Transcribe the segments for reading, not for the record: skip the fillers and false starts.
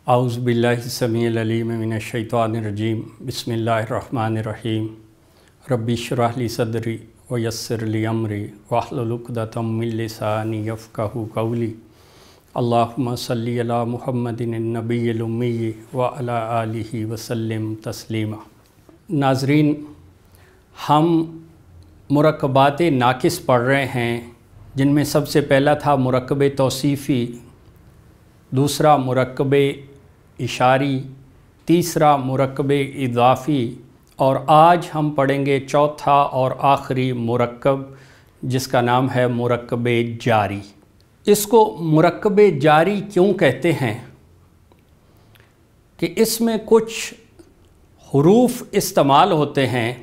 اعوذ باللہ السمیع العلیم من الشیطان الرجیم بسم اللہ الرحمن الرحیم ربی اشرح لی صدری ویسر لی امری واحلل عقدۃ من لسانی یفقہوا قولی اللہم صلی علی محمد النبی الامی وعلی آلہ وسلم تسلیما۔ ناظرین، ہم مرکبات ناقص پڑھ رہے ہیں، جن میں سب سے پہلا تھا مرکب توصیفی، دوسرا مرکب اشاری، تیسرا مرکب اضافی، اور آج ہم پڑھیں گے چوتھا اور آخری مرکب جس کا نام ہے مرکب جاری۔ اس کو مرکب جاری کیوں کہتے ہیں؟ کہ اس میں کچھ حروف استعمال ہوتے ہیں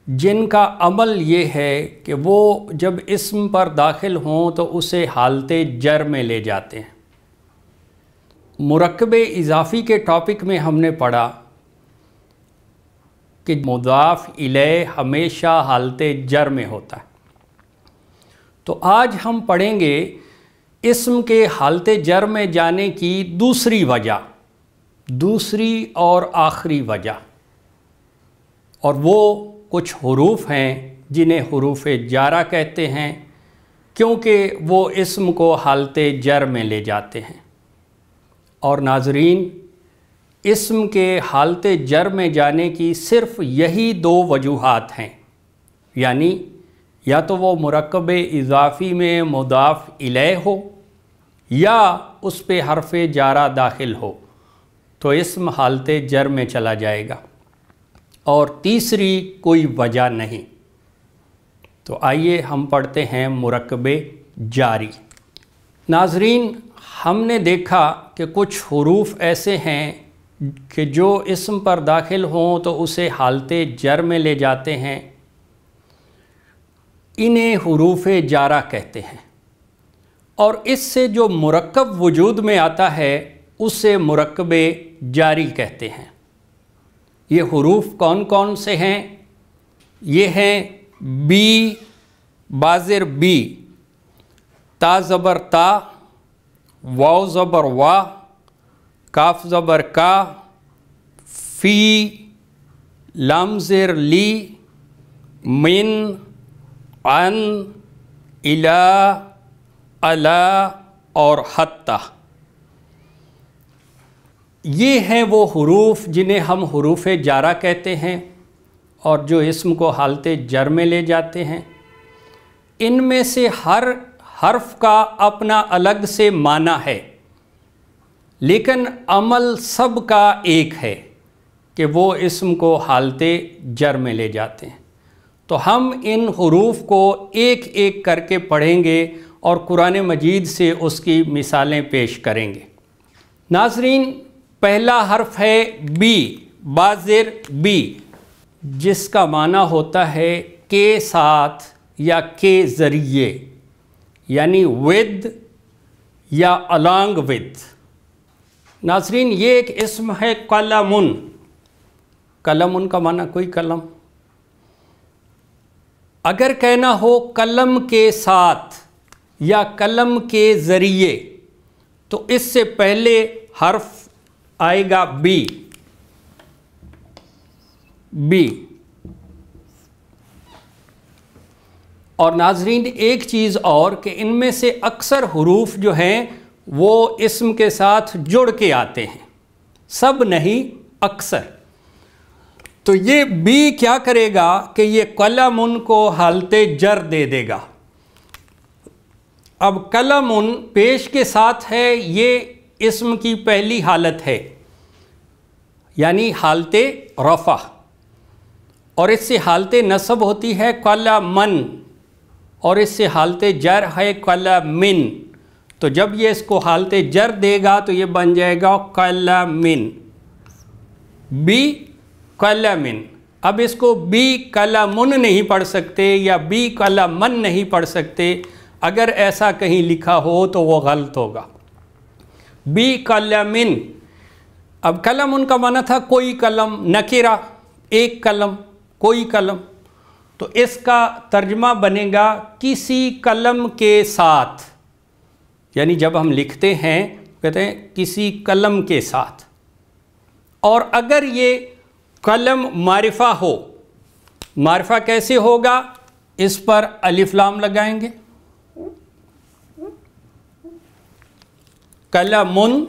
جن کا عمل یہ ہے کہ وہ جب اسم پر داخل ہوں تو اسے حالت جر میں لے جاتے ہیں۔ مرکب اضافی کے ٹاپک میں ہم نے پڑھا کہ مضاف الیہ ہمیشہ حالت جر میں ہوتا ہے۔ تو آج ہم پڑھیں گے اسم کے حالت جر میں جانے کی دوسری وجہ، دوسری اور آخری وجہ، اور وہ کچھ حروف ہیں جنہیں حروف جارہ کہتے ہیں، کیونکہ وہ اسم کو حالت جر میں لے جاتے ہیں۔ اور ناظرین، اسم کے حالت جر میں جانے کی صرف یہی دو وجوہات ہیں، یعنی یا تو وہ مرکب اضافی میں مضاف الیہ ہو یا اس پہ حرف جارہ داخل ہو تو اسم حالت جر میں چلا جائے گا، اور تیسری کوئی وجہ نہیں۔ تو آئیے ہم پڑھتے ہیں مرکب جاری۔ ناظرین، ہم نے دیکھا کہ کچھ حروف ایسے ہیں کہ جو اسم پر داخل ہوں تو اسے حالت جر میں لے جاتے ہیں، انہیں حروف جارہ کہتے ہیں، اور اس سے جو مرکب وجود میں آتا ہے اسے مرکب جاری کہتے ہیں۔ یہ حروف کون کون سے ہیں؟ یہ ہیں بی بازر بی، تا زبر تا، واو زبر وا، کاف زبر کا، فی، لام زیر لی، من، عن، الا، علا اور حتی۔ یہ ہیں وہ حروف جنہیں ہم حروف جارہ کہتے ہیں اور جو اسم کو حالت جر میں لے جاتے ہیں۔ ان میں سے ہر حرف کا اپنا الگ سے معنی ہے، لیکن عمل سب کا ایک ہے کہ وہ اسم کو حالت جر میں لے جاتے ہیں۔ تو ہم ان حروف کو ایک ایک کر کے پڑھیں گے اور قرآن مجید سے اس کی مثالیں پیش کریں گے۔ ناظرین، پہلا حرف ہے بی بازر بی، جس کا معنی ہوتا ہے کے ساتھ یا کے ذریعے، یعنی ود یا along with۔ ناظرین، یہ ایک اسم ہے قلمن۔ قلمن کا معنی کوئی قلم۔ اگر کہنا ہو قلم کے ساتھ یا قلم کے ذریعے تو اس سے پہلے حرف آئے گا بی، بی۔ اور ناظرین، ایک چیز اور کہ ان میں سے اکثر حروف جو ہیں وہ اسم کے ساتھ جڑ کے آتے ہیں، سب نہیں، اکثر۔ تو یہ بی کیا کرے گا کہ یہ قلمن کو حالت جر دے دے گا۔ اب قلمن پیش کے ساتھ ہے، یہ اسم کی پہلی حالت ہے، یعنی حالت رفع، اور اس سے حالت نصب ہوتی ہے قلمن، اور اس سے حالت جر ہے قلمن۔ تو جب یہ اس کو حالت جر دے گا تو یہ بن جائے گا قلمن، بی قلمن۔ اب اس کو بی قلمن نہیں پڑھ سکتے یا بی قلمن نہیں پڑھ سکتے، اگر ایسا کہیں لکھا ہو تو وہ غلط ہوگا۔ بی قلمن۔ اب قلمن کا معنی تھا کوئی قلم، نکرہ، ایک قلم، کوئی قلم، تو اس کا ترجمہ بنے گا کسی قلم کے ساتھ، یعنی جب ہم لکھتے ہیں کہتے ہیں کسی قلم کے ساتھ. اور اگر یہ قلم معرفہ ہو، معرفہ کیسے ہوگا؟ اس پر الف لام لگائیں گے. قلمن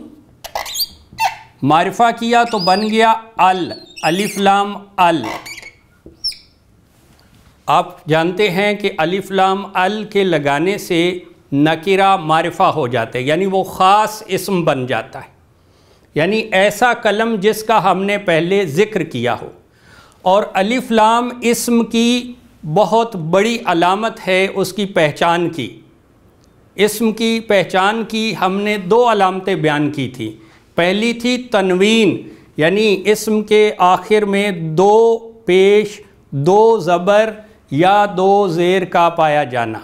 معرفہ کیا تو بن گیا الف لام ال. آپ جانتے ہیں کہ الف لام ال کے لگانے سے نکرہ معرفہ ہو جاتے ہیں، یعنی وہ خاص اسم بن جاتا ہے، یعنی ایسا قلم جس کا ہم نے پہلے ذکر کیا ہو. اور الف لام اسم کی بہت بڑی علامت ہے اس کی پہچان کی. اسم کی پہچان کی ہم نے 2 علامتیں بیان کی تھی. پہلی تھی تنوین، یعنی اسم کے آخر میں 2 پیش 2 زبر یا 2 زیر کا پایا جانا.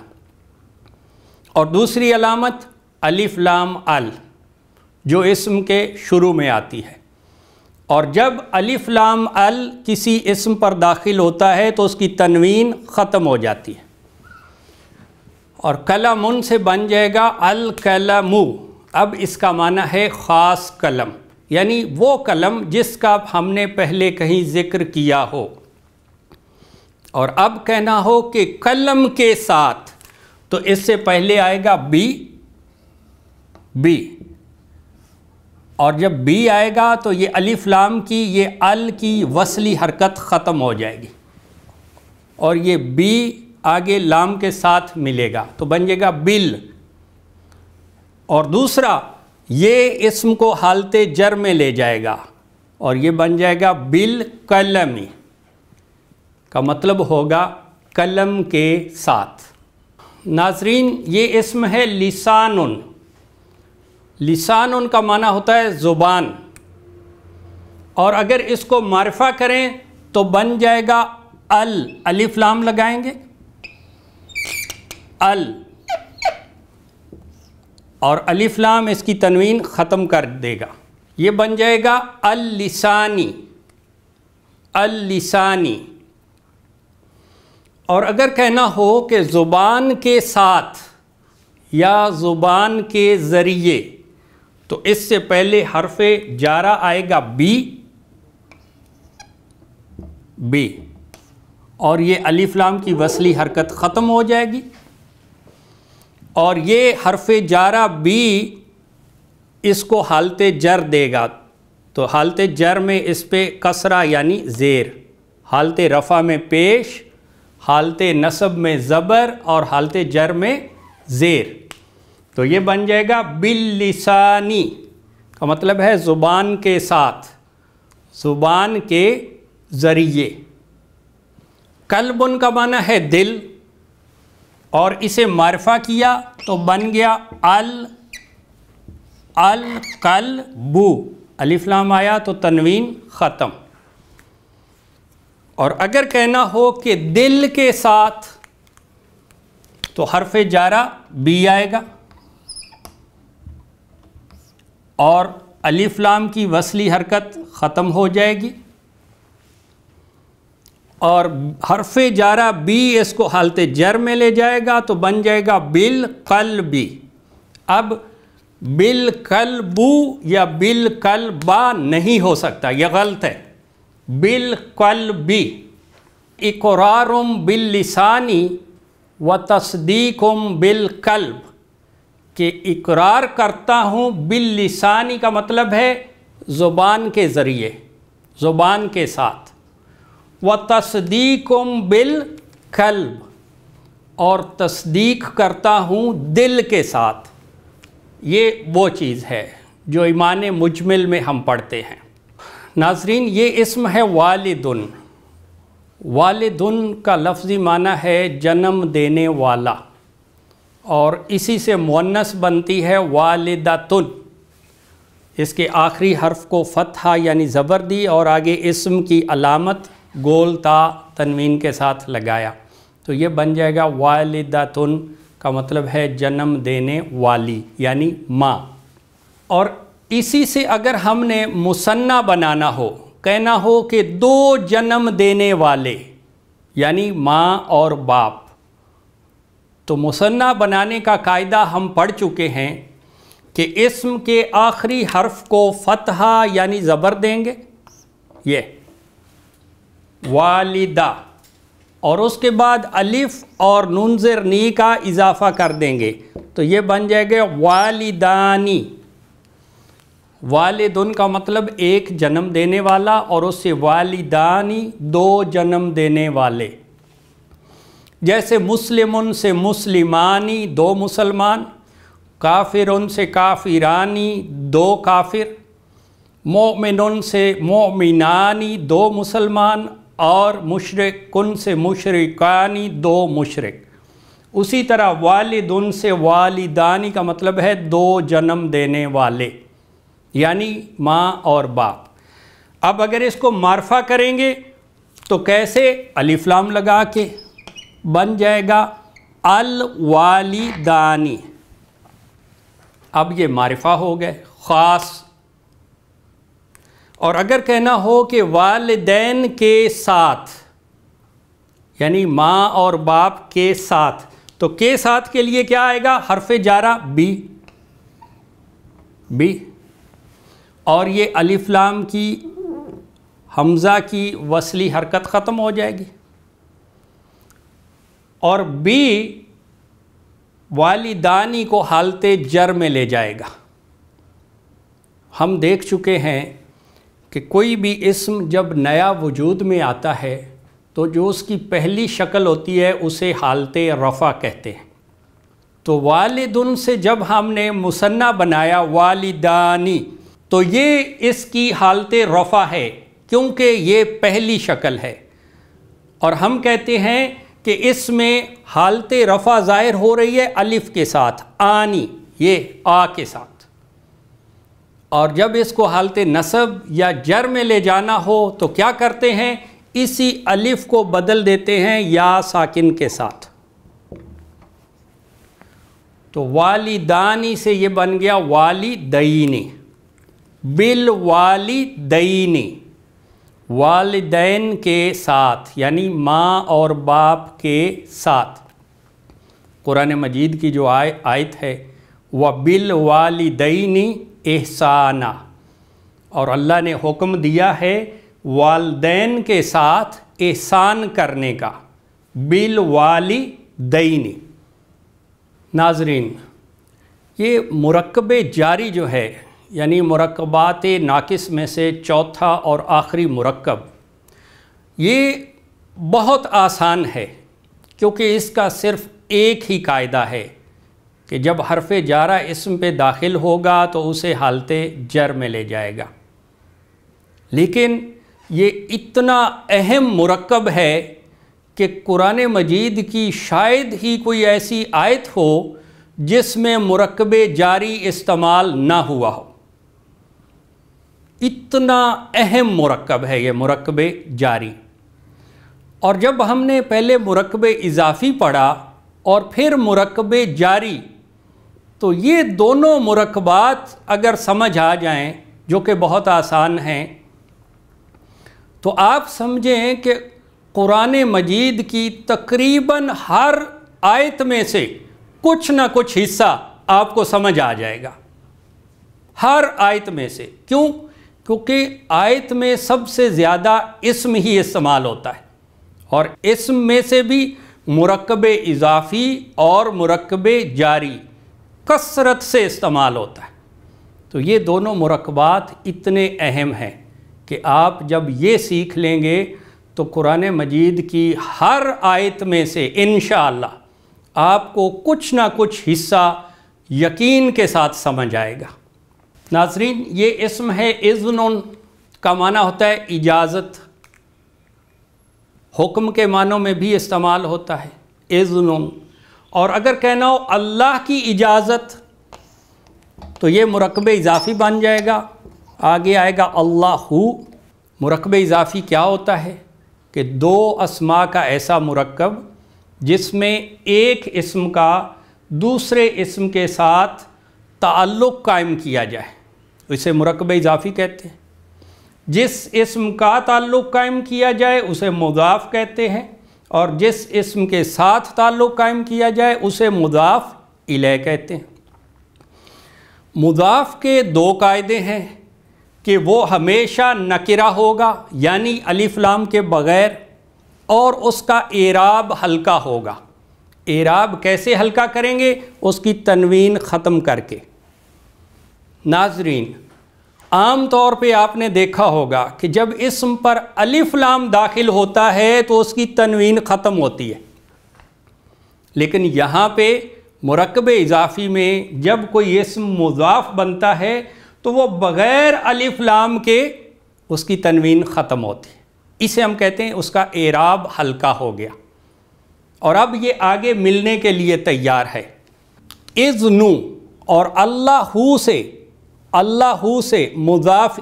اور دوسری علامت الف لام ال جو اسم کے شروع میں آتی ہے. اور جب الف لام ال کسی اسم پر داخل ہوتا ہے تو اس کی تنوین ختم ہو جاتی ہے، اور قلمن سے بن جائے گا القلم. اب اس کا معنی ہے خاص قلم، یعنی وہ قلم جس کا ہم نے پہلے کہیں ذکر کیا ہو. اور اب کہنا ہو کہ قلم کے ساتھ، تو اس سے پہلے آئے گا بی. اور جب بی آئے گا تو یہ الف لام کی یہ ال کی وصلی حرکت ختم ہو جائے گی، اور یہ بی آگے لام کے ساتھ ملے گا تو بن جائے گا بل. اور دوسرا یہ اسم کو حالت جر میں لے جائے گا اور یہ بن جائے گا بالقلمی، کا مطلب ہوگا قلم کے ساتھ. ناظرین، یہ اسم ہے لسانن. لسانن کا معنی ہوتا ہے زبان، اور اگر اس کو معرفہ کریں تو بن جائے گا الف لام لگائیں گے اور الف لام اس کی تنوین ختم کر دے گا، یہ بن جائے گا اللسانی. اور اگر کہنا ہو کہ زبان کے ساتھ یا زبان کے ذریعے، تو اس سے پہلے حرف جارہ آئے گا بی، اور یہ الف لام کی وصلی حرکت ختم ہو جائے گی، اور یہ حرف جارہ بی اس کو حالت جر دے گا. تو حالت جر میں اس پہ کسرہ یعنی زیر، حالت رفع میں پیش، حالت نصب میں زبر، اور حالت جر میں زیر. تو یہ بن جائے گا باللسانی، کا مطلب ہے زبان کے ساتھ، زبان کے ذریعے. قلبن کا معنی ہے دل، اور اسے معرفہ کیا تو بن گیا القلب. الف لام آیا تو تنوین ختم. اور اگر کہنا ہو کہ دل کے ساتھ، تو حرف جارہ بی آئے گا اور الف لام کی وصلی حرکت ختم ہو جائے گی، اور حرف جارہ بی اس کو حالت جر میں لے جائے گا تو بن جائے گا بالقلبی. اب بالقلب یا بالقلبا نہیں ہو سکتا، یہ غلط ہے. بالقلبی اقرارم باللسانی و تصدیقم بالقلب، کہ اقرار کرتا ہوں باللسانی کا مطلب ہے زبان کے ذریعے، زبان کے ساتھ، و تصدیقم بالقلب، اور تصدیق کرتا ہوں دل کے ساتھ. یہ وہ چیز ہے جو ایمان مجمل میں ہم پڑھتے ہیں. ناظرین، یہ اسم ہے والدن. والدن کا لفظی معنی ہے جنم دینے والا، اور اسی سے مؤنث بنتی ہے والدتن. اس کے آخری حرف کو فتحہ یعنی زبر دی اور آگے اسم کی علامت گول تا تنوین کے ساتھ لگایا، تو یہ بن جائے گا والدتن، کا مطلب ہے جنم دینے والی یعنی ماں. اور اسی سے اگر ہم نے مثنیٰ بنانا ہو، کہنا ہو کہ 2 جنم دینے والے یعنی ماں اور باپ، تو مثنیٰ بنانے کا قاعدہ ہم پڑھ چکے ہیں کہ اسم کے آخری حرف کو فتحہ یعنی زبر دیں گے، یہ والدہ، اور اس کے بعد الف اور نون زیر نی کا اضافہ کر دیں گے تو یہ بن جائے گا والدانی۔ والدن کا مطلب ایک جنم دینے والا، اور اس سے والدانی دو جنم دینے والے، جیسے مسلمن سے مسلمانی دو مسلمان، کافرن سے کافرانی دو کافر، مومنن سے مومنانی دو مسلمان، اور مشرکن سے مشرکانی دو مشرک۔ اسی طرح والدن سے والدانی کا مطلب ہے دو جنم دینے والے، یعنی ماں اور باپ۔ اب اگر اس کو معرفہ کریں گے تو کیسے؟ الف لام لگا کے بن جائے گا الوالدانی۔ اب یہ معرفہ ہو گئے خاص۔ اور اگر کہنا ہو کہ والدین کے ساتھ، یعنی ماں اور باپ کے ساتھ، تو کے ساتھ کے لیے کیا آئے گا؟ حرف جارہ بی، اور یہ الف لام کی حمزہ کی وصلی حرکت ختم ہو جائے گی، اور بی والدانی کو حالت جر میں لے جائے گا۔ ہم دیکھ چکے ہیں کہ کوئی بھی اسم جب نیا وجود میں آتا ہے تو جو اس کی پہلی شکل ہوتی ہے اسے حالت رفع کہتے ہیں۔ تو والدن سے جب ہم نے مثنیٰ بنایا والدانی تو یہ اس کی حالت رفع ہے، کیونکہ یہ پہلی شکل ہے، اور ہم کہتے ہیں کہ اس میں حالت رفع ظاہر ہو رہی ہے الف کے ساتھ، آنی، یہ آ کے ساتھ، اور جب اس کو حالت نصب یا جر میں لے جانا ہو تو کیا کرتے ہیں؟ اسی الف کو بدل دیتے ہیں یا ساکن کے ساتھ۔ تو والدانی سے یہ بن گیا والدینی، بالوالدینی، والدین کے ساتھ یعنی ماں اور باپ کے ساتھ۔ قرآن مجید کی جو آیت ہے وَبِالْوَالِدَيْنِ احسانہ، اور اللہ نے حکم دیا ہے والدین کے ساتھ احسان کرنے کا، بالوالدین۔ ناظرین، یہ مرکب جاری جو ہے، یعنی مرکبات ناقص میں سے چوتھا اور آخری مرکب، یہ بہت آسان ہے، کیونکہ اس کا صرف ایک ہی قاعدہ ہے کہ جب حرف جارہ اسم پہ داخل ہوگا تو اسے حالت جر میں لے جائے گا۔ لیکن یہ اتنا اہم مرکب ہے کہ قرآن مجید کی شاید ہی کوئی ایسی آیت ہو جس میں مرکب جاری استعمال نہ ہوا ہو۔ اتنا اہم مرکب ہے یہ مرکب جاری۔ اور جب ہم نے پہلے مرکب اضافی پڑھا اور پھر مرکب جاری، تو یہ دونوں مرکبات اگر سمجھ آ جائیں، جو کہ بہت آسان ہیں، تو آپ سمجھیں کہ قرآن مجید کی تقریباً ہر آیت میں سے کچھ نہ کچھ حصہ آپ کو سمجھ آ جائے گا، ہر آیت میں سے۔ کیوں؟ کیونکہ آیت میں سب سے زیادہ اسم ہی استعمال ہوتا ہے، اور اسم میں سے بھی مرکب اضافی اور مرکب جاری کثرت سے استعمال ہوتا ہے۔ تو یہ دونوں مرکبات اتنے اہم ہیں کہ آپ جب یہ سیکھ لیں گے تو قرآن مجید کی ہر آیت میں سے انشاءاللہ آپ کو کچھ نہ کچھ حصہ یقین کے ساتھ سمجھ آئے گا۔ ناظرین، یہ اسم ہے اذن، کا معنی ہوتا ہے اجازت، حکم کے معنوں میں بھی استعمال ہوتا ہے اذن، اور اگر کہنا ہو اللہ کی اجازت تو یہ مرکب اضافی بن جائے گا، آگے آئے گا اللہ۔ مرکب اضافی کیا ہوتا ہے؟ کہ دو اسماء کا ایسا مرکب جس میں ایک اسم کا دوسرے اسم کے ساتھ تعلق قائم کیا جائے، اسے مرکب اضافی کہتے ہیں۔ جس اسم کا تعلق قائم کیا جائے اسے مضاف کہتے ہیں، اور جس اسم کے ساتھ تعلق قائم کیا جائے اسے مضاف الیہ کہتے ہیں۔ مضاف کے دو قاعدے ہیں کہ وہ ہمیشہ نکرہ ہوگا یعنی الف لام کے بغیر، اور اس کا اعراب ہلکا ہوگا۔ اعراب کیسے ہلکا کریں گے؟ اس کی تنوین ختم کر کے۔ ناظرین، عام طور پہ آپ نے دیکھا ہوگا کہ جب اسم پر الف لام داخل ہوتا ہے تو اس کی تنوین ختم ہوتی ہے، لیکن یہاں پہ مرکب اضافی میں جب کوئی اسم مضاف بنتا ہے تو وہ بغیر الف لام کے اس کی تنوین ختم ہوتی ہے، اسے ہم کہتے ہیں اس کا اعراب ہلکا ہو گیا، اور اب یہ آگے ملنے کے لیے تیار ہے۔ اذنو اور اللہ سے مضاف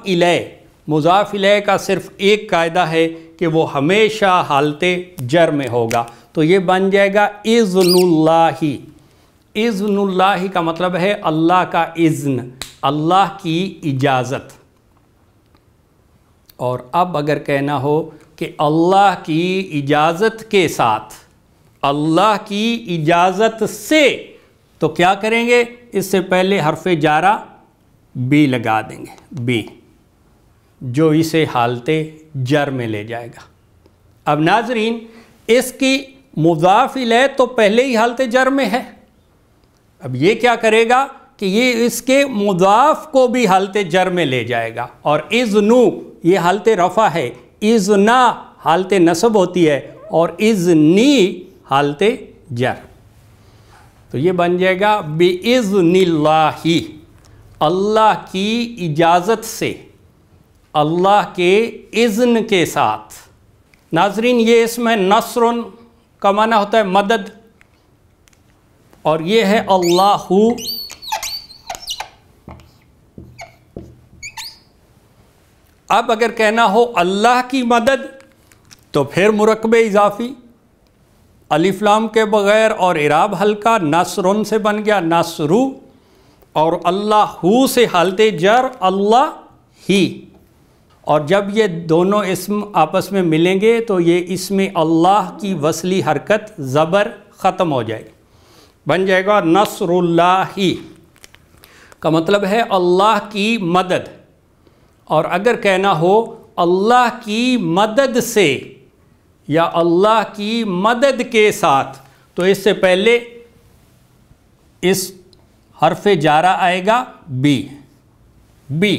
الیہ کا صرف ایک قاعدہ ہے کہ وہ ہمیشہ حالت جر میں ہوگا، تو یہ بن جائے گا اذن اللہ۔ اذن اللہ کا مطلب ہے اللہ کا اذن، اللہ کی اجازت۔ اور اب اگر کہنا ہو کہ اللہ کی اجازت کے ساتھ، اللہ کی اجازت سے، تو کیا کریں گے؟ اس سے پہلے حرف جارہ بی لگا دیں گے، بی، جو اسے حالت جر میں لے جائے گا۔ اب ناظرین، اس کی مضاف الیہ تو پہلے ہی حالت جر میں ہے، اب یہ کیا کرے گا کہ یہ اس کے مضاف کو بھی حالت جر میں لے جائے گا، اور اذنو یہ حالت رفع ہے، اذنا حالت نصب ہوتی ہے، اور اذنی حالت جر، تو یہ بن جائے گا بِإِذْنِ اللَّهِ، اللہ کی اجازت سے، اللہ کے اذن کے ساتھ۔ ناظرین، یہ اسم ہے نصر کا معنی ہوتا ہے مدد، اور یہ ہے اللہ۔ اب اگر کہنا ہو اللہ کی مدد تو پھر مرکب اضافی الف لام کے بغیر اور اعراب ہلکا، نصرن سے بن گیا نصرو، اور اللہ سے حالت جر اللہ ہی، اور جب یہ دونوں اسم آپس میں ملیں گے تو یہ اسم اللہ کی وصلی حرکت زبر ختم ہو جائے گی، بن جائے گا نصر اللہ کا مطلب ہے اللہ کی مدد۔ اور اگر کہنا ہو اللہ کی مدد سے یا اللہ کی مدد کے ساتھ، تو اس سے پہلے اس حرف جارہ آئے گا بی،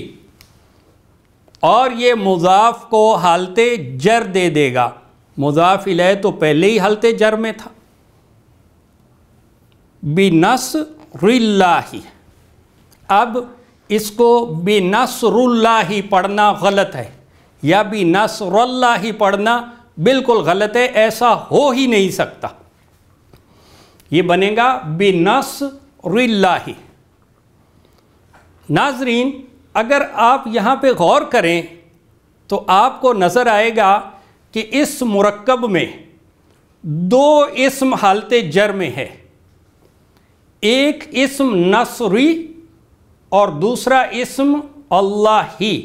اور یہ مضاف کو حالت جر دے دے گا، مضاف الیہ تو پہلے ہی حالت جر میں تھا، بِنَصْرِ اللَّهِ۔ اب اس کو بِنَصْرِ اللَّهِ پڑھنا غلط ہے، یا بِنَصْرِ اللَّهِ پڑھنا بالکل غلط ہے، ایسا ہو ہی نہیں سکتا، یہ بنے گا بِنَصْرِ اللَّهِ۔ ناظرین، اگر آپ یہاں پہ غور کریں تو آپ کو نظر آئے گا کہ اس مرکب میں دو اسم حالت جر میں ہے، ایک اسم نصری اور دوسرا اسم اللہ ہی،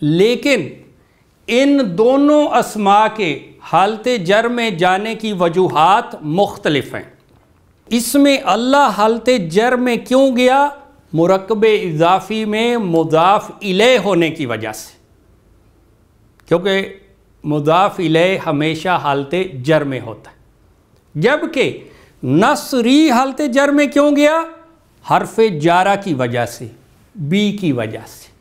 لیکن ان دونوں اسماء کے حالت جر میں جانے کی وجوہات مختلف ہیں۔ اس میں اللہ حالت جر میں کیوں گیا؟ مرکب اضافی میں مضاف الیہ ہونے کی وجہ سے، کیونکہ مضاف الیہ ہمیشہ حالت جر میں ہوتا ہے، جبکہ نصری حالت جر میں کیوں گیا؟ حرف جارہ کی وجہ سے، بی کی وجہ سے۔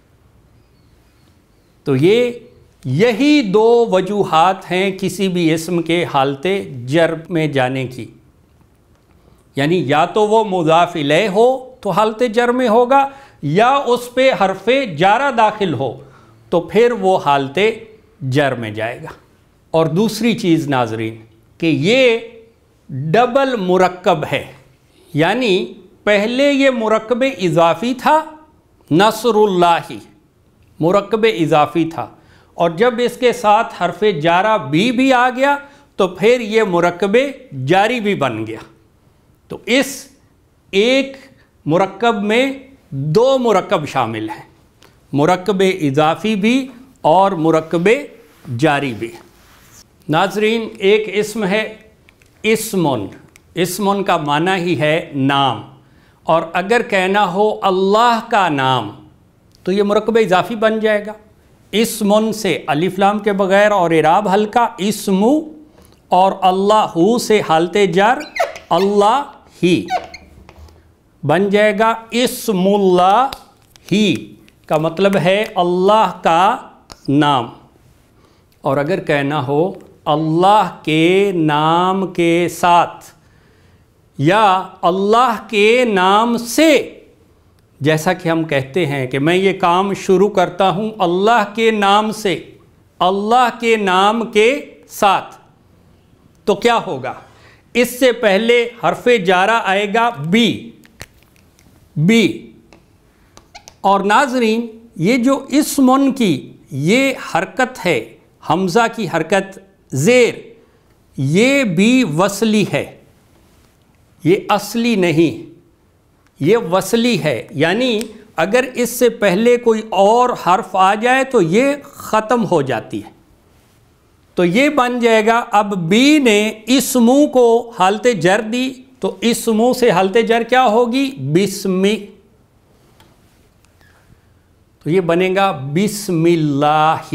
تو یہی دو وجوہات ہیں کسی بھی اسم کے حالت جر میں جانے کی، یعنی یا تو وہ مضاف الیہ ہو تو حالت جر میں ہوگا، یا اس پہ حرف جارہ داخل ہو تو پھر وہ حالت جر میں جائے گا۔ اور دوسری چیز ناظرین کہ یہ ڈبل مرکب ہے، یعنی پہلے یہ مرکب اضافی تھا، نصر اللہ مرکب اضافی تھا، اور جب اس کے ساتھ حرف جارہ بھی آ گیا تو پھر یہ مرکب جاری بھی بن گیا۔ تو اس ایک مرکب میں دو مرکب شامل ہیں، مرکب اضافی بھی اور مرکب جاری بھی۔ ناظرین، ایک اسم ہے اسمن کا معنی ہی ہے نام، اور اگر کہنا ہو اللہ کا نام تو یہ مرکب اضافی بن جائے گا۔ اسمن سے الف لام کے بغیر اور اعراب ہلکا اسم، اور اللہ سے حالت جر اللہ ہی بن جائے گا اسم اللہ ہی، کا مطلب ہے اللہ کا نام۔ اور اگر کہنا ہو اللہ کے نام کے ساتھ یا اللہ کے نام سے، جیسا کہ ہم کہتے ہیں کہ میں یہ کام شروع کرتا ہوں اللہ کے نام سے، اللہ کے نام کے ساتھ، تو کیا ہوگا؟ اس سے پہلے حرف جارہ آئے گا بی، اور ناظرین یہ جو اسمن کی یہ حرکت ہے، حمزہ کی حرکت زیر، یہ بھی وصلی ہے، یہ اصلی نہیں، یہ وصلی ہے، یعنی اگر اس سے پہلے کوئی اور حرف آ جائے تو یہ ختم ہو جاتی ہے۔ تو یہ بن جائے گا، اب بی نے اسمو کو حالت جر دی، تو اسمو سے حالت جر کیا ہوگی؟ بسمی، تو یہ بنے گا بسم اللہ۔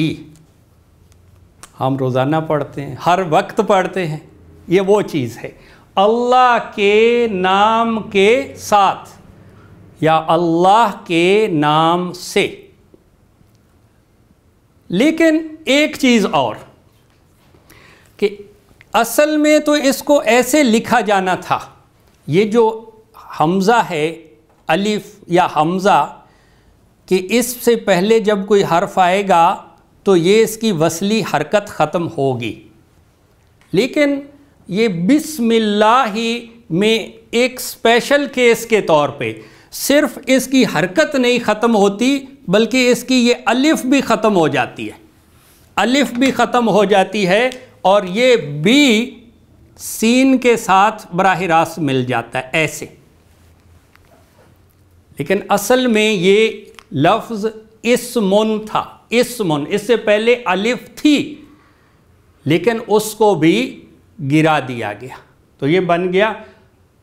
ہم روزانہ پڑھتے ہیں، ہر وقت پڑھتے ہیں، یہ وہ چیز ہے، اللہ کے نام کے ساتھ یا اللہ کے نام سے۔ لیکن ایک چیز اور کہ اصل میں تو اس کو ایسے لکھا جانا تھا، یہ جو حمزہ ہے الف یا حمزہ، کہ اس سے پہلے جب کوئی حرف آئے گا تو یہ اس کی وصلی حرکت ختم ہوگی، لیکن یہ بسم اللہ میں ایک اسپیشل کیس کے طور پہ صرف اس کی حرکت نہیں ختم ہوتی بلکہ اس کی یہ الف بھی ختم ہو جاتی ہے، الف بھی ختم ہو جاتی ہے، اور یہ بھی سین کے ساتھ براہ راست مل جاتا ہے ایسے۔ لیکن اصل میں یہ لفظ اسمن تھا، اسمن، اس سے پہلے الف تھی لیکن اس کو بھی گرا دیا گیا، تو یہ بن گیا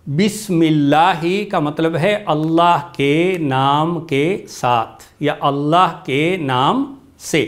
بسم اللہ، کا مطلب ہے اللہ کے نام کے ساتھ یا اللہ کے نام سے۔